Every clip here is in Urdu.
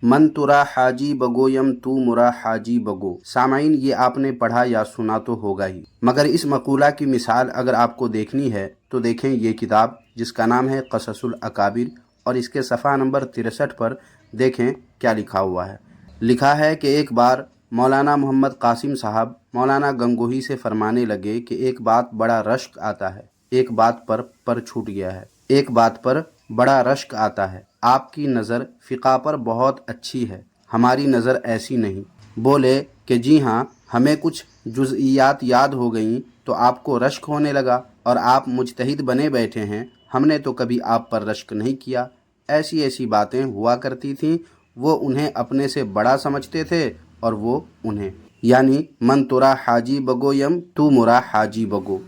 من ترا حاجی بگویم تو مرا حاجی بگو۔ سامعین، یہ آپ نے پڑھا یا سنا تو ہوگا ہی، مگر اس مقولہ کی مثال اگر آپ کو دیکھنی ہے تو دیکھیں یہ کتاب جس کا نام ہے قصص الاکابر، اور اس کے صفحہ نمبر 63 پر دیکھیں کیا لکھا ہوا ہے۔ لکھا ہے کہ ایک بار مولانا محمد قاسم صاحب مولانا گنگوہی سے فرمانے لگے کہ ایک بات بڑا رشک آتا ہے، ایک بات پر چھوٹ گیا ہے، ایک بات پر بڑا رشک آتا ہے، آپ کی نظر فقہ پر بہت اچھی ہے، ہماری نظر ایسی نہیں۔ بولے کہ جی ہاں، ہمیں کچھ جزئیات یاد ہو گئیں تو آپ کو رشک ہونے لگا، اور آپ مجتہد بنے بیٹھے ہیں، ہم نے تو کبھی آپ پر رشک نہیں کیا۔ ایسی ایسی باتیں ہوا کرتی تھیں، وہ انہیں اپنے سے بڑا سمجھتے تھے اور وہ انہیں، یعنی من ترا حاجی بگویم تو مرا حاجی بگو۔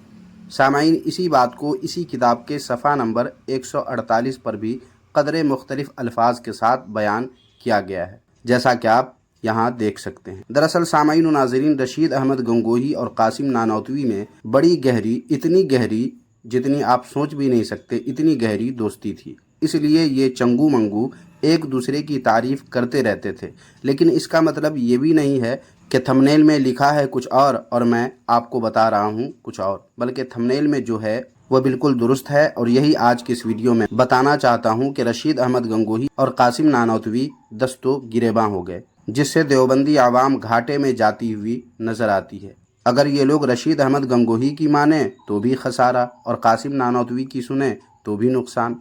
سامعین، اسی بات کو اسی کتاب کے صفحہ نمبر 148 پر بھی قدرے مختلف الفاظ کے ساتھ بیان کیا گیا ہے، جیسا کہ آپ یہاں دیکھ سکتے ہیں۔ دراصل سامعین و ناظرین، رشید احمد گنگوہی اور قاسم نانوتوی میں بڑی گہری، اتنی گہری جتنی آپ سوچ بھی نہیں سکتے، اتنی گہری دوستی تھی۔ اس لیے یہ چنگو منگو ایک دوسرے کی تعریف کرتے رہتے تھے، لیکن اس کا مطلب یہ بھی نہیں ہے کہ تھمنیل میں لکھا ہے کچھ اور میں آپ کو بتا رہا ہوں کچھ اور، بلکہ تھمنیل میں جو ہے وہ بالکل درست ہے، اور یہی آج کی اس ویڈیو میں بتانا چاہتا ہوں کہ رشید احمد گنگوہی اور قاسم نانوتوی دستوں گریباں ہو گئے، جس سے دیوبندی عوام گھاٹے میں جاتی ہوئی نظر آتی ہے۔ اگر یہ لوگ رشید احمد گنگوہی کی مانیں تو بھی خسارہ، اور قاسم نانوتوی کی سنیں تو بھی نقصان۔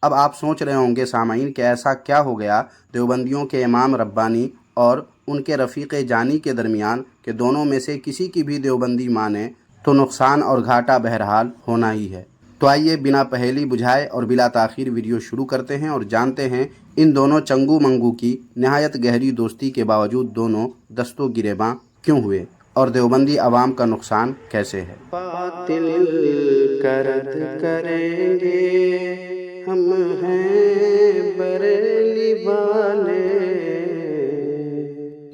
اب آپ سوچ رہے ہوں گے سامعین کہ ایسا کیا ہو گیا دیوبندیوں کے امام ربانی اور ان کے رفیق جانی کے درمیان کہ دونوں میں سے کسی کی بھی دیوبندی مانے تو نقصان اور گھاٹا بہرحال ہونا ہی ہے۔ تو آئیے بنا پہیلی بجھائے اور بلا تاخیر ویڈیو شروع کرتے ہیں اور جانتے ہیں ان دونوں چنگو منگو کی نہایت گہری دوستی کے باوجود دونوں دستوں گریباں کیوں ہوئے، اور دیوبندی عوام کا نقصان کیسے ہے۔ باطل کرد کریں گے ہم ہیں بریلی والے۔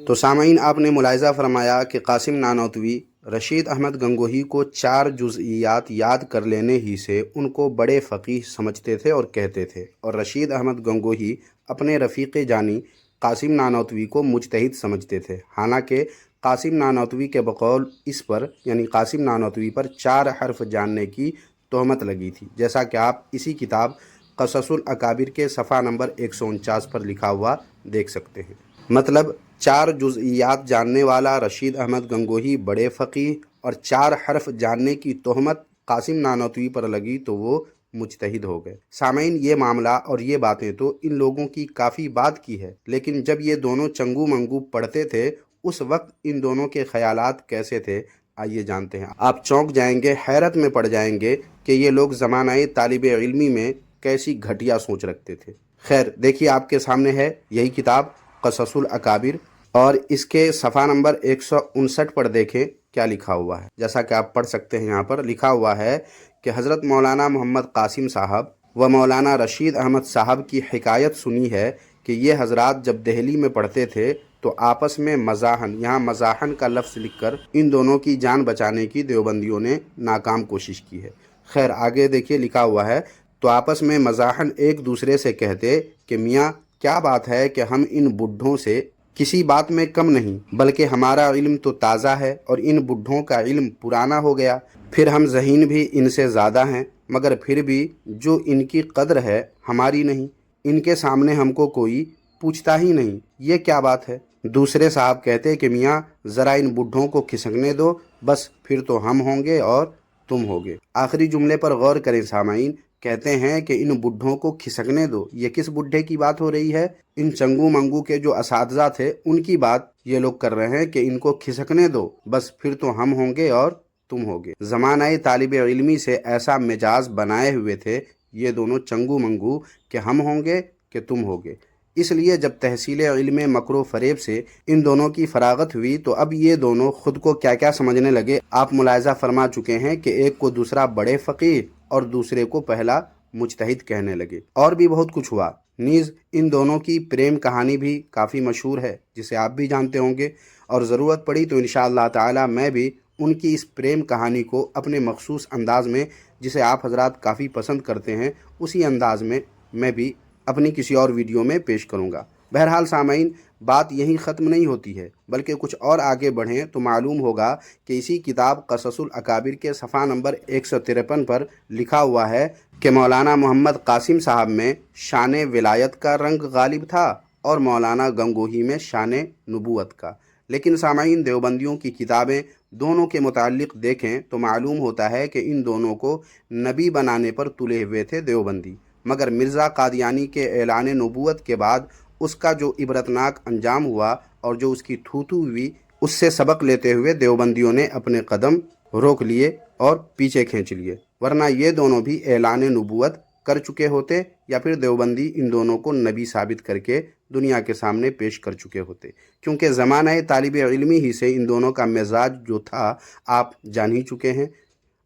تو سامعین، آپ نے ملاحظہ فرمایا کہ قاسم نانوتوی رشید احمد گنگوہی کو 4 جزئیات یاد کر لینے ہی سے ان کو بڑے فقیہ سمجھتے تھے اور کہتے تھے، اور رشید احمد گنگوہی اپنے رفیق جانی قاسم نانوتوی کو مجتہد سمجھتے تھے، حالانکہ قاسم نانوتوی کے بقول اس پر، یعنی قاسم نانوتوی پر 4 حرف جاننے کی تہمت لگی تھی، جیسا کہ آپ اسی کتاب قصص الاکابر کے صفحہ نمبر 149 پر لکھا ہوا دیکھ سکتے ہیں۔ مطلب 4 جزئیات جاننے والا رشید احمد گنگوہی بڑے فقیہ، اور 4 حرف جاننے کی تہمت قاسم نانوتوی پر لگی تو وہ مجتہد ہو گئے۔ سامعین، یہ معاملہ اور یہ باتیں تو ان لوگوں کی کافی بعد کی ہے، لیکن جب یہ دونوں چنگو منگو پڑھتے تھے اس وقت ان دونوں کے خیالات کیسے تھے، آئیے جانتے ہیں۔ آپ چونک جائیں گے، حیرت میں پڑ جائیں گے کہ یہ لوگ زمانہ طالب علمی میں کیسی گھٹیا سوچ رکھتے تھے۔ خیر، دیکھیے آپ کے سامنے ہے یہی کتاب قصص الاکابر، اور اس کے صفحہ نمبر 159 پر دیکھیں کیا لکھا ہوا ہے، جیسا کہ آپ پڑھ سکتے ہیں۔ یہاں پر لکھا ہوا ہے کہ حضرت مولانا محمد قاسم صاحب و مولانا رشید احمد صاحب کی حکایت سنی ہے کہ یہ حضرات جب دہلی میں پڑھتے تھے تو آپس میں مزاحن، یہاں مزاحن کا لفظ لکھ کر ان دونوں کی جان بچانے کی دیوبندیوں نے ناکام کوشش کی ہے۔ خیر، آگے دیکھیے لکھا ہوا ہے، تو آپس میں مزاحن ایک دوسرے سے کہتے کہ میاں کیا بات ہے کہ ہم ان بڈھوں سے کسی بات میں کم نہیں، بلکہ ہمارا علم تو تازہ ہے اور ان بڈھوں کا علم پرانا ہو گیا، پھر ہم ذہین بھی ان سے زیادہ ہیں، مگر پھر بھی جو ان کی قدر ہے ہماری نہیں، ان کے سامنے ہم کو کوئی پوچھتا ہی نہیں، یہ کیا بات ہے؟ دوسرے صاحب کہتے کہ میاں ذرا ان بڈھوں کو کھسکنے دو، بس پھر تو ہم ہوں گے اور تم ہوگے۔ آخری جملے پر غور کریں سامعین، کہتے ہیں کہ ان بڈھوں کو کھسکنے دو، یہ کس بڈھے کی بات ہو رہی ہے؟ ان چنگو منگو کے جو اساتذہ تھے ان کی بات یہ لوگ کر رہے ہیں کہ ان کو کھسکنے دو، بس پھر تو ہم ہوں گے اور تم ہوگے۔ زمانہ طالب علمی سے ایسا مجاز بنائے ہوئے تھے یہ دونوں چنگو منگو کہ ہم ہوں گے کہ تم ہوگے۔ اس لیے جب تحصیل علم مکر و فریب سے ان دونوں کی فراغت ہوئی تو اب یہ دونوں خود کو کیا کیا سمجھنے لگے، آپ ملاحظہ فرما چکے ہیں کہ ایک کو دوسرا بڑے فقیہ اور دوسرے کو پہلا مجتہد کہنے لگے، اور بھی بہت کچھ ہوا۔ نیز ان دونوں کی پریم کہانی بھی کافی مشہور ہے جسے آپ بھی جانتے ہوں گے، اور ضرورت پڑی تو انشاءاللہ تعالی میں بھی ان کی اس پریم کہانی کو اپنے مخصوص انداز میں، جسے آپ حضرات کافی پسند کرتے ہیں، اسی انداز میں بھی اپنی کسی اور ویڈیو میں پیش کروں گا۔ بہرحال سامعین، بات یہیں ختم نہیں ہوتی ہے، بلکہ کچھ اور آگے بڑھیں تو معلوم ہوگا کہ اسی کتاب قصص الاکابر کے صفحہ نمبر 153 پر لکھا ہوا ہے کہ مولانا محمد قاسم صاحب میں شان ولایت کا رنگ غالب تھا اور مولانا گنگوہی میں شان نبوت کا۔ لیکن سامعین، دیوبندیوں کی کتابیں دونوں کے متعلق دیکھیں تو معلوم ہوتا ہے کہ ان دونوں کو نبی بنانے پر تلے ہوئے تھے دیوبندی، مگر مرزا قادیانی کے اعلان نبوت کے بعد اس کا جو عبرتناک انجام ہوا اور جو اس کی تھوتو ہوئی، اس سے سبق لیتے ہوئے دیوبندیوں نے اپنے قدم روک لیے اور پیچھے کھینچ لیے، ورنہ یہ دونوں بھی اعلان نبوت کر چکے ہوتے، یا پھر دیوبندی ان دونوں کو نبی ثابت کر کے دنیا کے سامنے پیش کر چکے ہوتے، کیونکہ زمانہ طالب علمی ہی سے ان دونوں کا مزاج جو تھا آپ جان ہی چکے ہیں،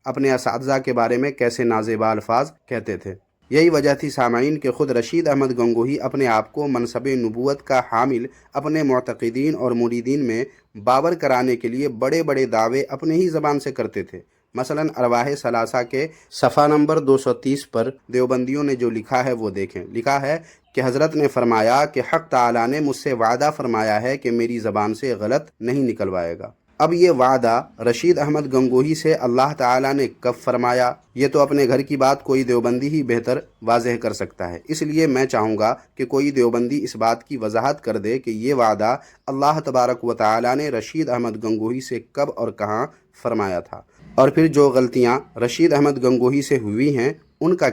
اپنے اساتذہ کے بارے میں کیسے نازیبا الفاظ کہتے تھے۔ یہی وجہ تھی سامعین کہ خود رشید احمد گنگوہی اپنے آپ کو منصب نبوت کا حامل اپنے معتقدین اور مریدین میں باور کرانے کے لیے بڑے بڑے دعوے اپنے ہی زبان سے کرتے تھے۔ مثلا ارواح ثلاثہ کے صفحہ نمبر 230 پر دیوبندیوں نے جو لکھا ہے وہ دیکھیں۔ لکھا ہے کہ حضرت نے فرمایا کہ حق تعالیٰ نے مجھ سے وعدہ فرمایا ہے کہ میری زبان سے غلط نہیں نکلوائے گا۔ اب یہ وعدہ رشید احمد گنگوہی سے اللہ تعالیٰ نے کب فرمایا، یہ تو اپنے گھر کی بات کوئی دیوبندی ہی بہتر واضح کر سکتا ہے۔ اس لیے میں چاہوں گا کہ کوئی دیوبندی اس بات کی وضاحت کر دے کہ یہ وعدہ اللہ تبارک و تعالیٰ نے رشید احمد گنگوہی سے کب اور کہاں فرمایا تھا، اور پھر جو غلطیاں رشید احمد گنگوہی سے ہوئی ہیں ان کا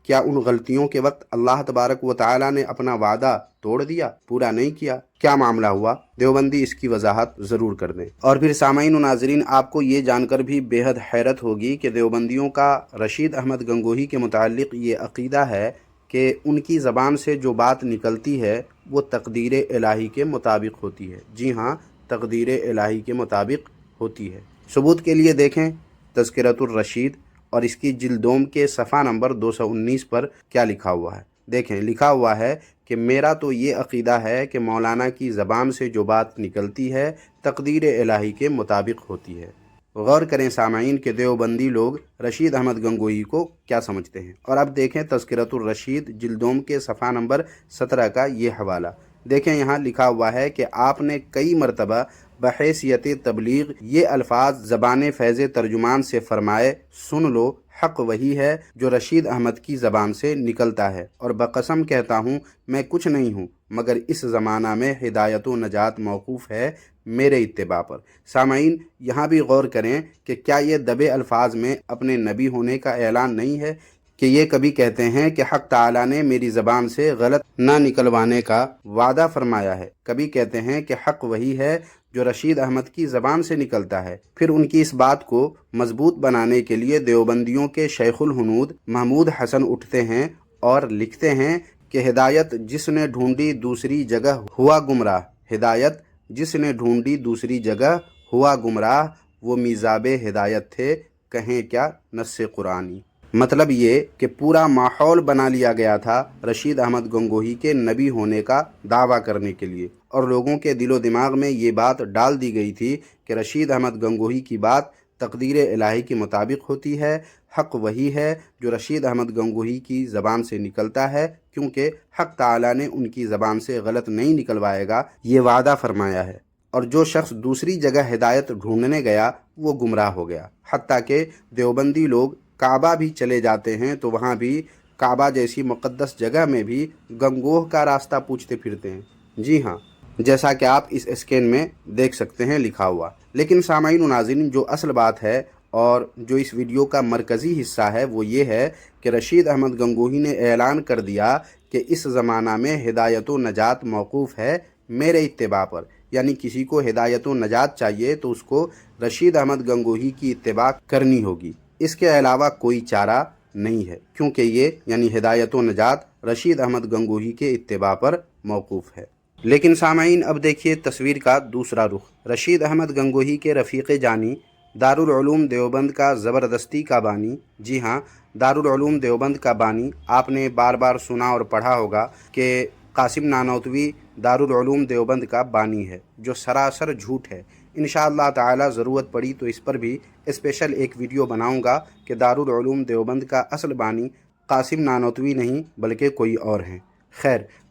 کیا ان غلطیوں کے وقت اللہ تبارک و تعالیٰ نے اپنا وعدہ توڑ دیا، پورا نہیں کیا؟ کیا معاملہ ہوا؟ دیوبندی اس کی وضاحت ضرور کر دیں۔ اور پھر سامعین و ناظرین، آپ کو یہ جان کر بھی بے حد حیرت ہوگی کہ دیوبندیوں کا رشید احمد گنگوہی کے متعلق یہ عقیدہ ہے کہ ان کی زبان سے جو بات نکلتی ہے وہ تقدیر الہی کے مطابق ہوتی ہے۔ جی ہاں، تقدیر الہی کے مطابق ہوتی ہے۔ ثبوت کے لیے دیکھیں تذکرۃ الرشید اور اس کی جلد دوم کے صفحہ نمبر 219 پر کیا لکھا ہوا ہے۔ دیکھیں، لکھا ہوا ہے کہ میرا تو یہ عقیدہ ہے کہ مولانا کی زبان سے جو بات نکلتی ہے تقدیر الہی کے مطابق ہوتی ہے۔ غور کریں سامعین کہ دیوبندی لوگ رشید احمد گنگوہی کو کیا سمجھتے ہیں۔ اور اب دیکھیں تذکرۃ الرشید جلد دوم کے صفحہ نمبر 17 کا یہ حوالہ۔ دیکھیں یہاں لکھا ہوا ہے کہ آپ نے کئی مرتبہ بحیثیت تبلیغ یہ الفاظ زبان فیض ترجمان سے فرمائے، سن لو، حق وہی ہے جو رشید احمد کی زبان سے نکلتا ہے، اور بقسم کہتا ہوں میں کچھ نہیں ہوں مگر اس زمانہ میں ہدایت و نجات موقوف ہے میرے اتباع پر۔ سامعین، یہاں بھی غور کریں کہ کیا یہ دبے الفاظ میں اپنے نبی ہونے کا اعلان نہیں ہے کہ یہ کبھی کہتے ہیں کہ حق تعالیٰ نے میری زبان سے غلط نہ نکلوانے کا وعدہ فرمایا ہے، کبھی کہتے ہیں کہ حق وہی ہے جو رشید احمد کی زبان سے نکلتا ہے۔ پھر ان کی اس بات کو مضبوط بنانے کے لیے دیوبندیوں کے شیخ الہنود محمود حسن اٹھتے ہیں اور لکھتے ہیں کہ ہدایت جس نے ڈھونڈی دوسری جگہ ہوا گمراہ، ہدایت جس نے ڈھونڈی دوسری جگہ ہوا گمراہ، وہ میزاب ہدایت تھے، کہیں کیا نص قرآنی۔ مطلب یہ کہ پورا ماحول بنا لیا گیا تھا رشید احمد گنگوہی کے نبی ہونے کا دعویٰ کرنے کے لیے، اور لوگوں کے دل و دماغ میں یہ بات ڈال دی گئی تھی کہ رشید احمد گنگوہی کی بات تقدیر الہی کے مطابق ہوتی ہے، حق وہی ہے جو رشید احمد گنگوہی کی زبان سے نکلتا ہے، کیونکہ حق تعالیٰ نے ان کی زبان سے غلط نہیں نکلوائے گا یہ وعدہ فرمایا ہے، اور جو شخص دوسری جگہ ہدایت ڈھونڈنے گیا وہ گمراہ ہو گیا۔ حتیٰ کہ دیوبندی لوگ کعبہ بھی چلے جاتے ہیں تو وہاں بھی کعبہ جیسی مقدس جگہ میں بھی گنگوہ کا راستہ پوچھتے پھرتے ہیں۔ جی ہاں، جیسا کہ آپ اس اسکین میں دیکھ سکتے ہیں لکھا ہوا۔ لیکن سامعین و ناظرین، جو اصل بات ہے اور جو اس ویڈیو کا مرکزی حصہ ہے وہ یہ ہے کہ رشید احمد گنگوہی نے اعلان کر دیا کہ اس زمانہ میں ہدایت و نجات موقوف ہے میرے اتباع پر، یعنی کسی کو ہدایت و نجات چاہیے تو اس کو رشید احمد گنگوہی کی اتباع کرنی ہوگی، اس کے علاوہ کوئی چارہ نہیں ہے، کیونکہ یہ یعنی ہدایت و نجات رشید احمد گنگوہی کے اتباع پر موقوف ہے۔ لیکن سامعین، اب دیکھیے تصویر کا دوسرا رخ۔ رشید احمد گنگوہی کے رفیق جانی، دارالعلوم دیوبند کا زبردستی کا بانی، جی ہاں، دارالعلوم دیوبند کا بانی، آپ نے بار بار سنا اور پڑھا ہوگا کہ قاسم نانوتوی دارالعلوم دیوبند کا بانی ہے، جو سراسر جھوٹ ہے۔ انشاءاللہ تعالی ضرورت پڑی تو اس پر بھی اسپیشل ایک ویڈیو بناؤں گا کہ دارالعلوم دیوبند کا اصل بانی قاسم نانوتوی نہیں بلکہ کوئی اور ہیں۔ خیر،